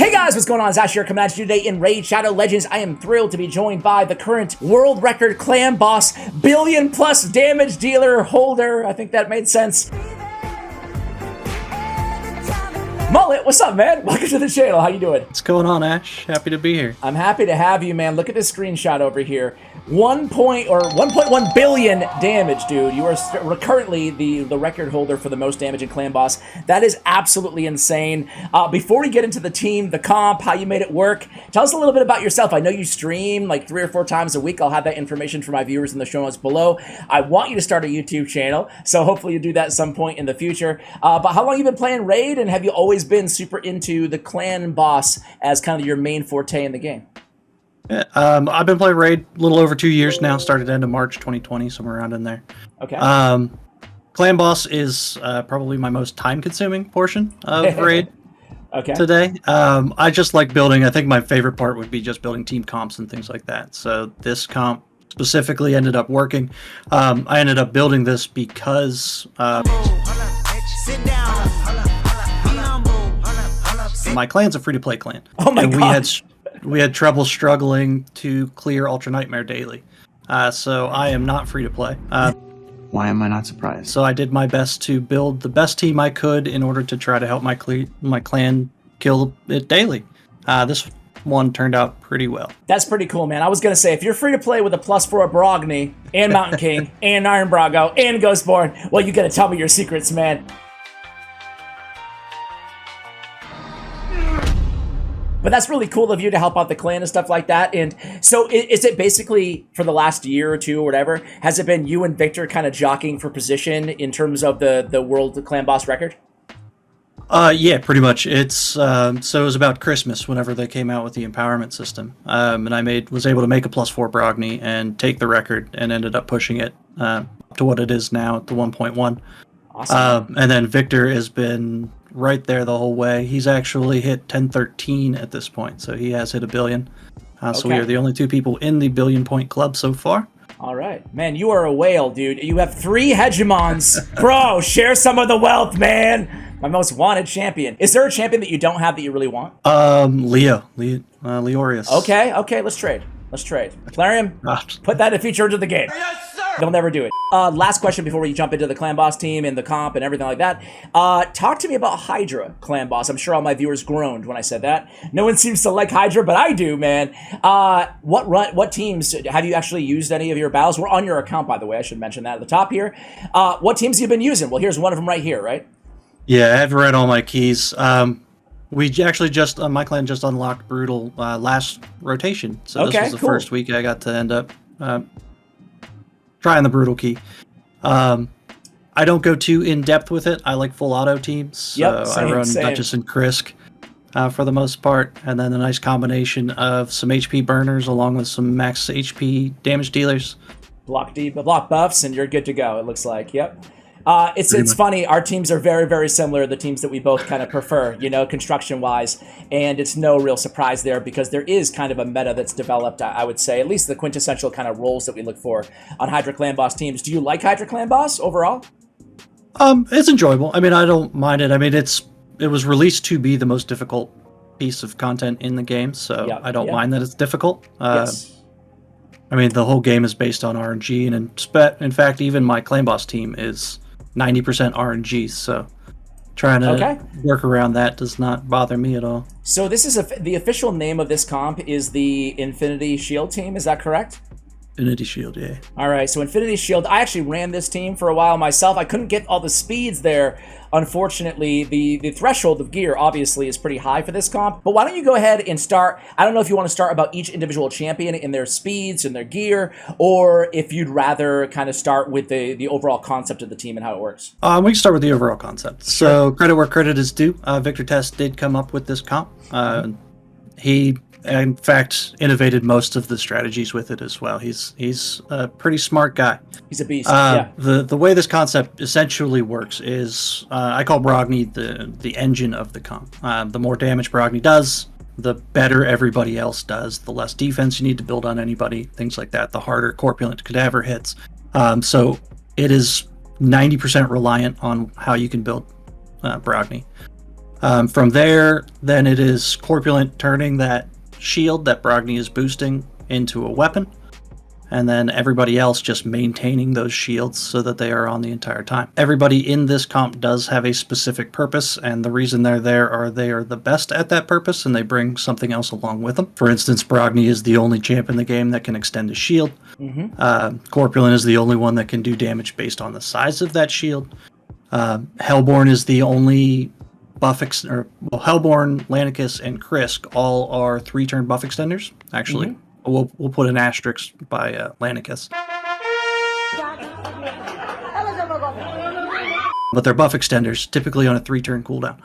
Hey guys, what's going on? It's Ash here coming at you today in Raid Shadow Legends. I am thrilled to be joined by the current world record clan boss, billion plus damage dealer holder. I think that made sense. Mullet, what's up, man? Welcome to the channel. How you doing? What's going on, Ash? Happy to be here. I'm happy to have you, man. Look at this screenshot over here. 1.1 billion damage, dude. You are currently the record holder for the most damage in Clan Boss. That is absolutely insane. Before we get into the team, the comp, how you made it work, tell us a little bit about yourself. I know you stream like 3 or 4 times a week. I'll have that information for my viewers in the show notes below. I want you to start a YouTube channel, so hopefully you do that at some point in the future. But how long have you been playing Raid, and have you always been super into the Clan Boss as kind of your main forte in the game? Yeah, I've been playing Raid a little over 2 years now. Started end of March 2020, somewhere around in there. Okay. Clan Boss is probably my most time-consuming portion of Raid. Okay. Today. I just like building. I think my favorite part would be just building team comps and things like that. So this comp specifically ended up working. I ended up building this because my clan's a free-to-play clan. Oh my god. We had trouble struggling to clear Ultra Nightmare daily. So I am not free to play. Why am I not surprised? So I did my best to build the best team I could in order to try to help my clan kill it daily. This one turned out pretty well. That's pretty cool, man. I was going to say, if you're free to play with a +4 Brogni and Mountain King and Iron Brago and Ghostborn, well, you got to tell me your secrets, man. But that's really cool of you to help out the clan and stuff like that. And so is it basically for the last year or two or whatever, has it been you and Victor kind of jockeying for position in terms of the world clan boss record? Yeah, pretty much. It's so it was about Christmas whenever they came out with the empowerment system. And I was able to make a +4 Brogni and take the record and ended up pushing it to what it is now at the 1.1. Awesome. And then Victor has been right there the whole way. He's actually hit 1013 at this point, so he has hit 1 billion. So we are the only 2 people in the 1 billion point club so far. All right. Man, you are a whale, dude. You have 3 hegemons. Bro, share some of the wealth, man. My most wanted champion. Is there a champion that you don't have that you really want? Leorius. Okay, let's trade. Plarium, put that in feature into the game. Yes, sir! They'll never do it. Last question before we jump into the clan boss team and the comp and everything like that. Talk to me about Hydra clan boss. I'm sure all my viewers groaned when I said that. No one seems to like Hydra, but I do, man. What teams have you actually used any of your battles? We're on your account, by the way. I should mention that at the top here. What teams have you been using? Well, here's one of them right here, right? Yeah, I have read all my keys. We actually just, my clan just unlocked Brutal last rotation. So this was the first week I got to end up trying the Brutal key. I don't go too in-depth with it. I like full auto teams. So I run Duchess and Krisk for the most part. And then a nice combination of some HP burners along with some max HP damage dealers. Block buffs, and you're good to go, it looks like. Yep. It's funny, our teams are very, very similar, the teams that we both kind of prefer, you know, construction-wise, and it's no real surprise there because there is kind of a meta that's developed, I would say, at least the quintessential kind of roles that we look for on Hydra Clan Boss teams. Do you like Hydra Clan Boss overall? It's enjoyable. I mean, I don't mind it. I mean, it was released to be the most difficult piece of content in the game, so I don't mind that it's difficult. Yes. I mean, the whole game is based on RNG, and in fact, even my Clan Boss team is 90% RNG, so trying to work around that does not bother me at all. So this is the official name of this comp is the Infinity Shield team, is that correct? Infinity Shield, yeah. All right, so Infinity Shield, I actually ran this team for a while myself. I couldn't get all the speeds there. Unfortunately, the threshold of gear obviously is pretty high for this comp, but why don't you go ahead and start, I don't know if you want to start about each individual champion in their speeds and their gear, or if you'd rather kind of start with the overall concept of the team and how it works. We can start with the overall concept. So credit where credit is due. Victor Test did come up with this comp. He in fact innovated most of the strategies with it as well. He's a pretty smart guy. He's a beast. The way this concept essentially works is I call Brogni the engine of the comp. The more damage Brogni does, the better everybody else does. The less defense you need to build on anybody, things like that. The harder Corpulent Cadaver hits. So it is 90% reliant on how you can build Brogni. From there, then it is Corpulent turning that shield that Brogni is boosting into a weapon, and then everybody else just maintaining those shields so that they are on the entire time. Everybody in this comp does have a specific purpose, and the reason they're there are they are the best at that purpose, and they bring something else along with them. For instance, Brogni is the only champ in the game that can extend his shield. Corpulent is the only one that can do damage based on the size of that shield. Hellborn is the only Hellborn, Lanicus, and Krisk all are 3-turn buff extenders. Actually, we'll put an asterisk by Lanicus. But they're buff extenders, typically on a 3-turn cooldown.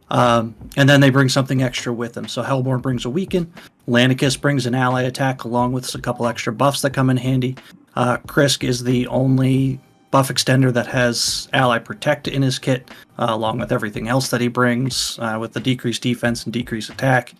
And then they bring something extra with them. So Hellborn brings a weaken, Lanicus brings an ally attack along with a couple extra buffs that come in handy. Krisk is the only buff extender that has ally protect in his kit, along with everything else that he brings, with the decreased defense and decreased attack.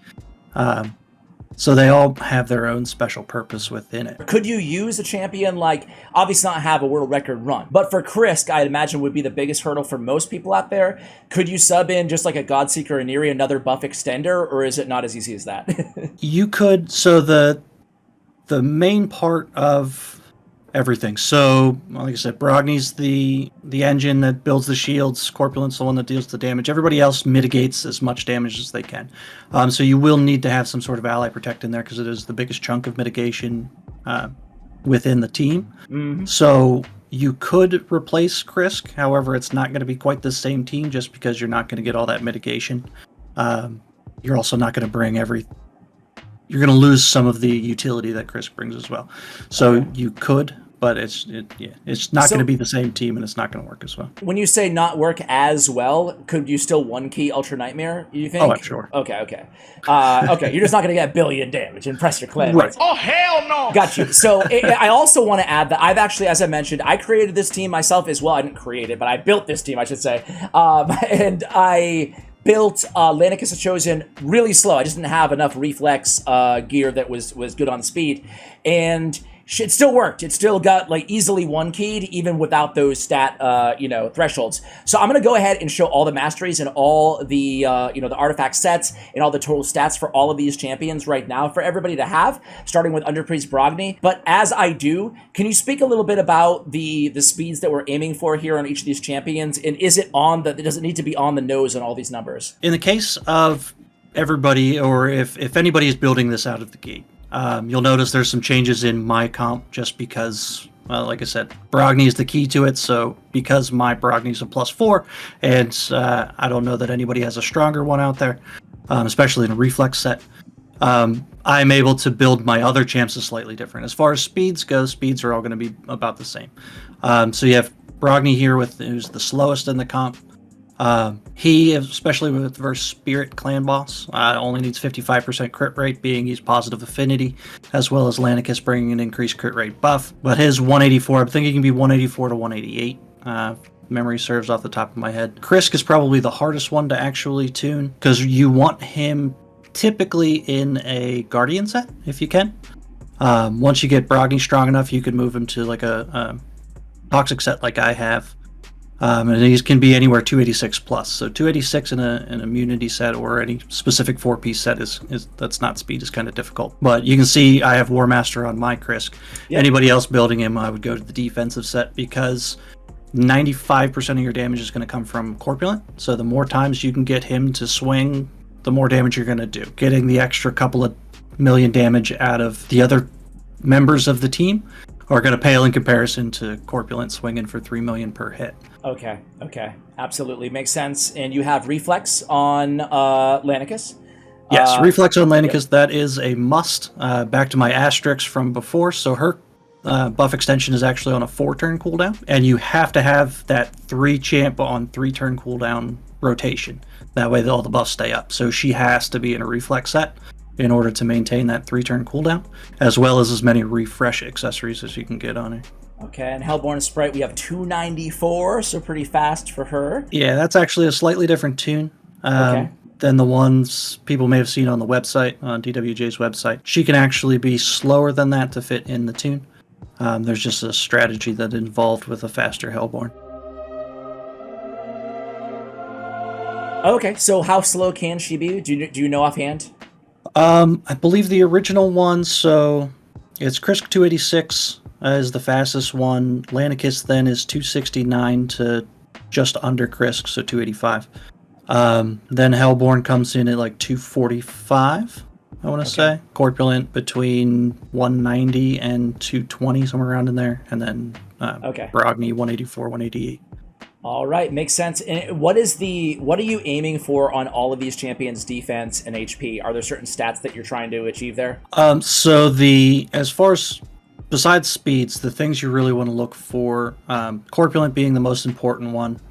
So they all have their own special purpose within it. Could you use a champion like, obviously not have a world record run, but for Krisk, I'd imagine would be the biggest hurdle for most people out there. Could you sub in just like a Godseeker or Neri, another buff extender, or is it not as easy as that? You could, so the main part of everything. So, like I said, Brogni's the engine that builds the shields. Corpulent's the one that deals the damage. Everybody else mitigates as much damage as they can. So you will need to have some sort of ally protect in there because it is the biggest chunk of mitigation within the team. So you could replace Krisk. However, it's not going to be quite the same team just because you're not going to get all that mitigation. You're also not going to bring you're going to lose some of the utility that Krisk brings as well. So you could, but it's not going to be the same team, and it's not going to work as well. When you say not work as well, could you still one key Ultra Nightmare, you think? Oh, I'm sure. Okay. Okay, you're just not going to get billion damage and press your clan. Right. Oh, hell no! Got you. So I also want to add that I've actually, as I mentioned, I created this team myself as well. I didn't create it, but I built this team, I should say. And I built Lanicus the Chosen really slow. I just didn't have enough reflex gear that was good on speed. And it still worked. It still got like easily one keyed even without those stat thresholds. So I'm gonna go ahead and show all the masteries and all the the artifact sets and all the total stats for all of these champions right now for everybody to have, starting with Underpriest Brogni. But as I do, can you speak a little bit about the speeds that we're aiming for here on each of these champions? And is it does it need to be on the nose on all these numbers? In the case of everybody, or if anybody is building this out of the gate, you'll notice there's some changes in my comp just because, like I said, Brogni is the key to it. So because my Brogni is a +4, and I don't know that anybody has a stronger one out there, especially in a reflex set, I'm able to build my other champs slightly different. As far as speeds go, speeds are all going to be about the same. So you have Brogni here who's the slowest in the comp. He, especially versus Spirit Clan Boss, only needs 55% crit rate, being he's positive affinity, as well as Lanicus bringing an increased crit rate buff. But his 184, I'm thinking he can be 184 to 188. Memory serves off the top of my head. Krisk is probably the hardest one to actually tune, because you want him typically in a Guardian set, if you can. Once you get Brogni strong enough, you can move him to like a Toxic set like I have. And these can be anywhere 286 plus. So 286 in an immunity set or any specific 4-piece set is that's not speed, is kind of difficult. But you can see I have War Master on my Krisk. Yep. Anybody else building him, I would go to the defensive set because 95% of your damage is going to come from Corpulent. So the more times you can get him to swing, the more damage you're going to do. Getting the extra couple of million damage out of the other members of the team are going to pale in comparison to Corpulent swinging for 3 million per hit. Okay, absolutely makes sense. And you have reflex on Lanicus. Yes, reflex on Lanicus. Yep. That is a must. Back to my asterisks from before. So her buff extension is actually on a 4-turn cooldown, and you have to have that 3 champ on 3-turn cooldown rotation. That way all the buffs stay up. So she has to be in a reflex set in order to maintain that 3-turn cooldown, as well as many refresh accessories as you can get on her. Okay, and Hellborn Sprite, we have 294, so pretty fast for her. Yeah, that's actually a slightly different tune than the ones people may have seen on the website, on DWJ's website. She can actually be slower than that to fit in the tune. There's just a strategy that involved with a faster Hellborn. Okay, so how slow can she be? Do you know offhand? I believe the original one, so it's Krisk 286 is the fastest one. Lanicus then is 269 to just under Krisk, so 285. Then Hellborn comes in at like 245, I want to say. Corpulent between 190 and 220, somewhere around in there. And then Brogni 184, 188. All right, makes sense. And what are you aiming for on all of these champions' defense and HP? Are there certain stats that you're trying to achieve there? So as far as besides speeds, the things you really want to look for, Corpulent being the most important one.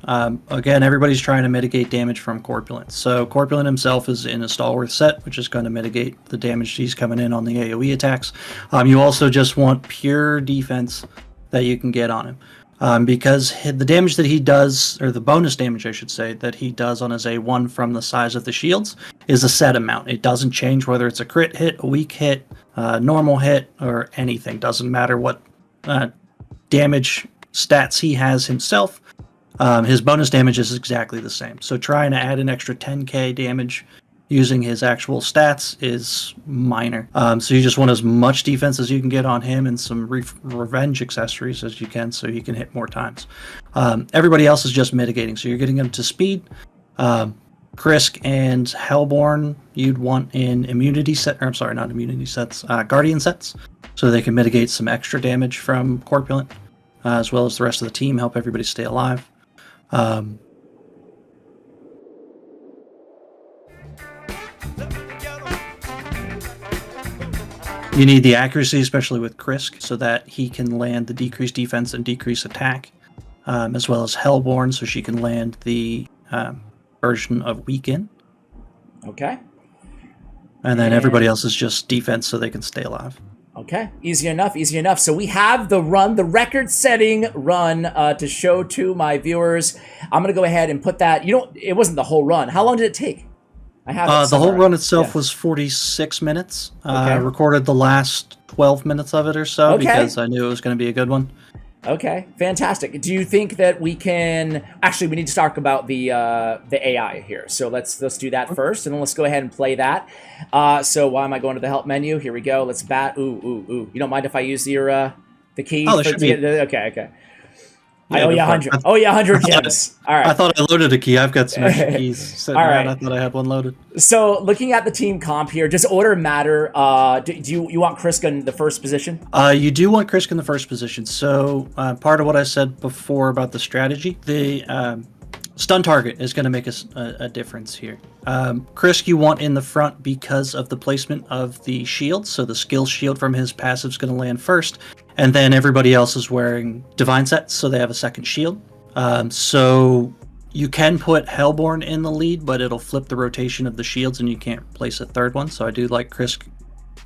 Again, everybody's trying to mitigate damage from Corpulent. So Corpulent himself is in a Stalwart set, which is going to mitigate the damage he's coming in on the AoE attacks. You also just want pure defense that you can get on him. Because the damage that he does, or the bonus damage, I should say, that he does on his A1 from the size of the shields is a set amount. It doesn't change whether it's a crit hit, a weak hit, normal hit, or anything. Doesn't matter what damage stats he has himself. His bonus damage is exactly the same. So trying to add an extra 10k damage using his actual stats is minor. So you just want as much defense as you can get on him and some revenge accessories as you can so he can hit more times. Everybody else is just mitigating. So you're getting him to speed. Krisk and Hellborn you'd want in immunity set, or I'm sorry, not immunity sets, Guardian sets, so they can mitigate some extra damage from Corpulent, as well as the rest of the team, help everybody stay alive. You need the accuracy, especially with Krisk, so that he can land the decreased defense and decreased attack, as well as Hellborn, so she can land the version of Weaken. Okay. And then everybody else is just defense, so they can stay alive. Okay, easy enough, easy enough. So we have the run, the record-setting run to show to my viewers. I'm going to go ahead and put that. It wasn't the whole run. How long did it take? I have the whole run itself was 46 minutes. I recorded the last 12 minutes of it or so because I knew it was going to be a good one. Okay, fantastic. Do you think that we can... Actually, we need to talk about the AI here. So let's do that first, and then let's go ahead and play that. So why am I going to the help menu? Here we go. Let's bat. Ooh. You don't mind if I use the key? Oh, Okay. I owe you 100. Oh, yeah, 100 gems. All right. I thought I loaded a key. I've got some extra keys sitting around. I thought I had one loaded. So looking at the team comp here, does order matter? Do you want Krisk in the first position? You do want Krisk in the first position. So part of what I said before about the strategy, the stun target is going to make a difference here. Krisk you want in the front because of the placement of the shield. So the skill shield from his passive is going to land first. And then everybody else is wearing divine sets, so they have a second shield. So you can put Hellborn in the lead, but it'll flip the rotation of the shields and you can't place a third one. So I do like Krisk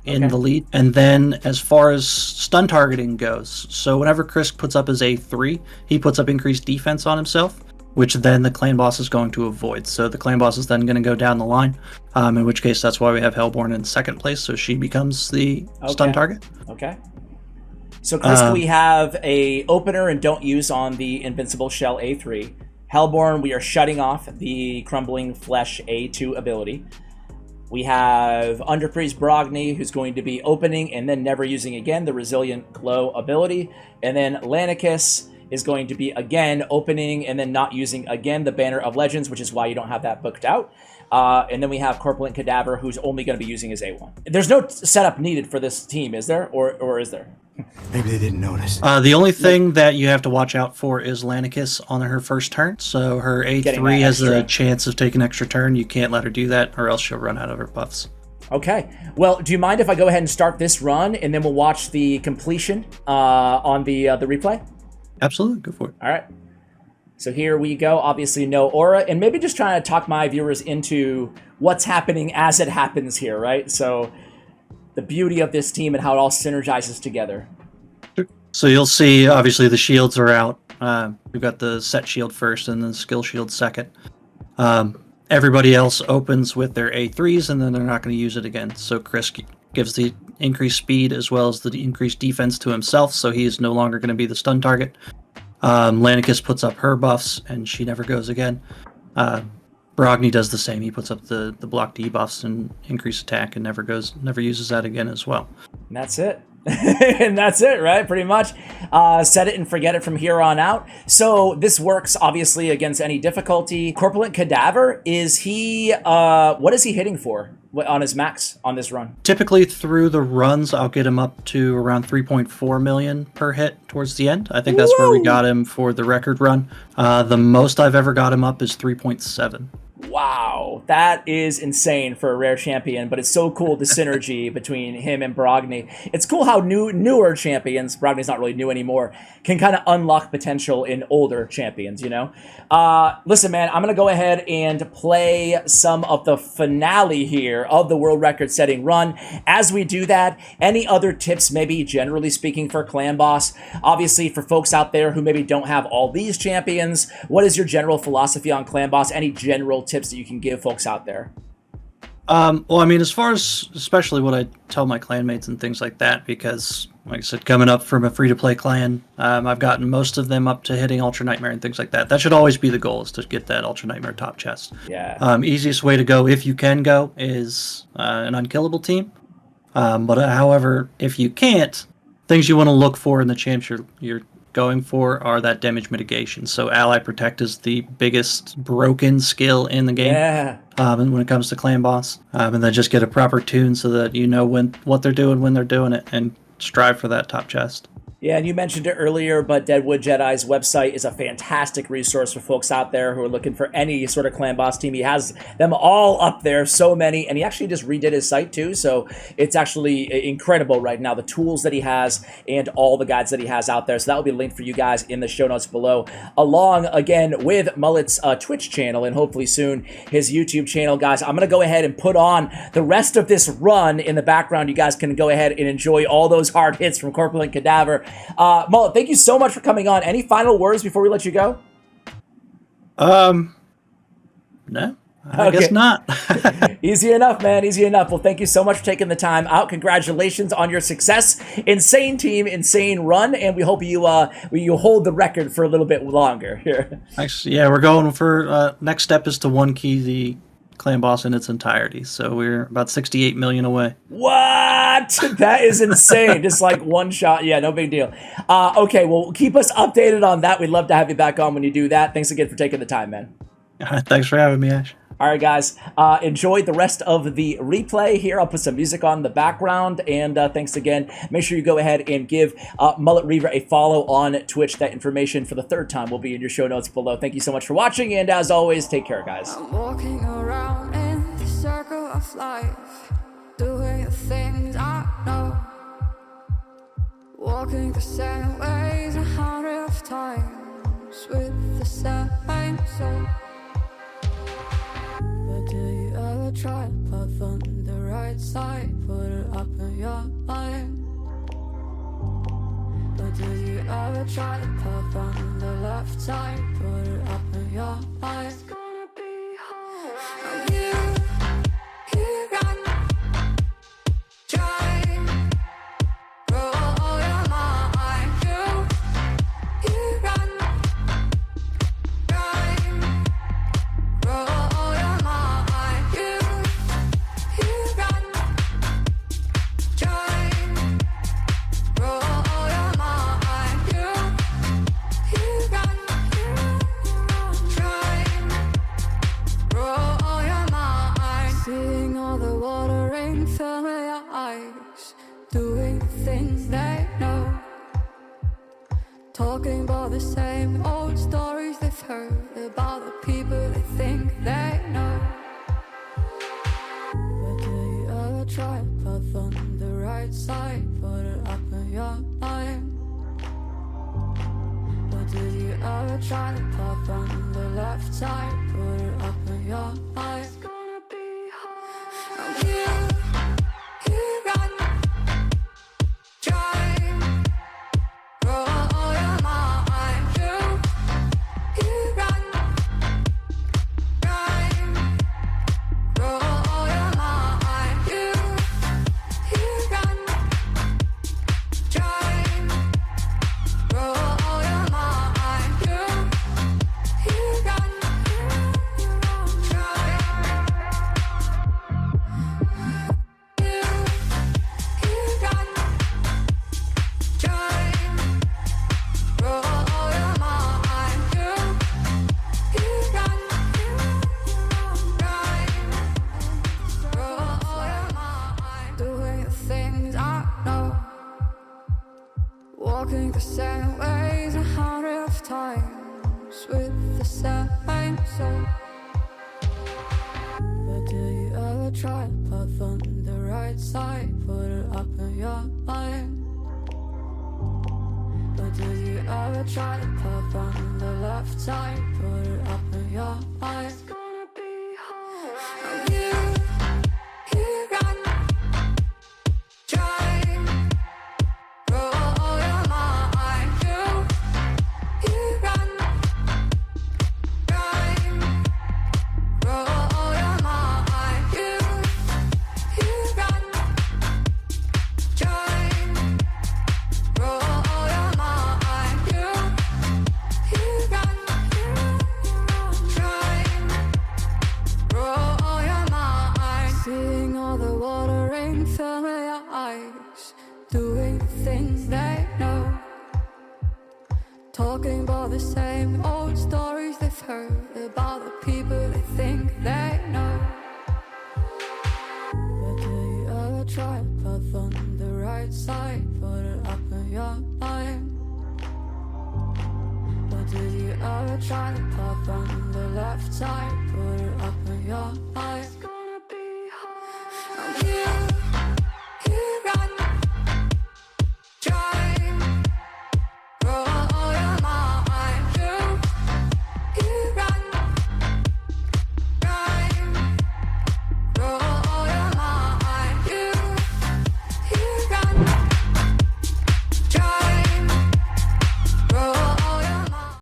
in the lead. And then as far as stun targeting goes, so whenever Krisk puts up his A3, he puts up increased defense on himself, which then the clan boss is going to avoid. So the clan boss is then going to go down the line, in which case that's why we have Hellborn in second place, so she becomes the stun target. Okay. So Krisk, we have a opener and don't use on the Invincible Shell A3. Hellborn, we are shutting off the Crumbling Flesh A2 ability. We have Underpriest Brogni, who's going to be opening and then never using again the Resilient Glow ability. And then Lanicus is going to be again opening and then not using again the Banner of Legends, which is why you don't have that booked out. And then we have Corpulent Cadaver, who's only going to be using his A1. There's no setup needed for this team, is there? Or is there? Maybe they didn't notice. The only thing that you have to watch out for is Lanicus on her first turn. So her A3 has a chance of taking an extra turn. You can't let her do that, or else she'll run out of her buffs. Okay. Well, do you mind if I go ahead and start this run, and then we'll watch the completion on the replay? Absolutely. Go for it. All right. So here we go. Obviously, no aura, and maybe just trying to talk my viewers into what's happening as it happens here, right? So the beauty of this team and how it all synergizes together. So you'll see, obviously, the shields are out. We've got the set shield first and then skill shield second. Everybody else opens with their A3s, and then they're not going to use it again. So Krisk gives the increased speed as well as the increased defense to himself, so he is no longer going to be the stun target. Lanicus puts up her buffs, and she never goes again. Brogni does the same. He puts up the block debuffs and increase attack and never uses that again as well. And that's it. And that's it, right? Pretty much. Set it and forget it from here on out. So this works obviously against any difficulty. Corpulent Cadaver, is he, what is he hitting for on his max on this run? Typically through the runs, I'll get him up to around 3.4 million per hit towards the end. I think that's where we got him for the record run. The most I've ever got him up is 3.7. Wow, that is insane for a rare champion, but it's so cool, the synergy between him and Brogni. It's cool how newer champions, Brogni's not really new anymore, can kind of unlock potential in older champions, you know? Listen, man, I'm going to go ahead and play some of the finale here of the world record setting run. As we do that, any other tips, maybe generally speaking, for Clan Boss? Obviously, for folks out there who maybe don't have all these champions, what is your general philosophy on Clan Boss? Any general tips that you can give folks out there? Well, I mean, as far as especially what I tell my clanmates and things like that, because like I said, coming up from a free-to-play clan, I've gotten most of them up to hitting Ultra Nightmare and things like that. That should always be the goal, is to get that Ultra Nightmare top chest. Yeah. Easiest way to go, if you can go, is an unkillable team. But however, if you can't, things you want to look for in the champs you're going for are that damage mitigation. So Ally Protect is the biggest broken skill in the game. Yeah. And when it comes to Clan Boss, and then just get a proper tune so that you know what they're doing when they're doing it, and strive for that top chest. Yeah, and you mentioned it earlier, but Deadwood Jedi's website is a fantastic resource for folks out there who are looking for any sort of Clan Boss team. He has them all up there, so many, and he actually just redid his site too, so it's actually incredible right now, the tools that he has and all the guides that he has out there. So that will be linked for you guys in the show notes below, along, again, with Mullet's Twitch channel, and hopefully soon his YouTube channel. Guys, I'm going to go ahead and put on the rest of this run in the background. You guys can go ahead and enjoy all those hard hits from Corpulent Cadaver. Mullet, thank you so much for coming on. Any final words before we let you go? No, I guess not. Easy enough, man. Easy enough. Well, thank you so much for taking the time out. Congratulations on your success. Insane team, insane run, and we hope you hold the record for a little bit longer here. Actually, yeah, we're going for next step is to one key the Clan Boss in its entirety. So we're about 68 million away. What? That is insane. Just like one shot. Yeah, no big deal. Okay, well, keep us updated on that. We'd love to have you back on when you do that. Thanks again for taking the time, man. Thanks for having me, Ash. All right, guys. Enjoy the rest of the replay here. I'll put some music on in the background. And thanks again. Make sure you go ahead and give Mullet Reaver a follow on Twitch. That information for the third time will be in your show notes below. Thank you so much for watching. And as always, take care, guys. I'm walking around in the circle of life, doing the things I know, walking the same ways 100 times with the same soul. But do you ever try to path on the right side, put it up in your mind? But do you ever try to path on the left side, put it up in your mind? It's gonna be hard. You run, try, roll your mind. You run, try, roll your mind. You run, try, roll your mind. You run, try, roll your mind. Seeing all the water rain fill your eyes, doing the things they know, talking about the same old stories they've heard about the people they think they know. But do you ever try to path on the right side, put it up in your mind? But do you ever try to path on the left side, put it up in your mind? It's gonna be hard. You run, try, roll your mind. You run, try, roll your mind. You run, try, roll your mind. You run. with the same soul. But do you ever try to puff on the right side, put it up in your mind? But do you ever try to puff on the left side, put it up in your mind? It's gonna be alright. You run, try, roll your mind. You run, try, roll your mind. You run, try, roll your mind. You run, try, roll your mind. Seeing all the water rain fill your eyes, doing the things they know, talking about the same old stories they've heard about the people they think they know. But do you ever try to puff on the right side, put it up in your mind? But do you ever try to puff on the left side, put it up in your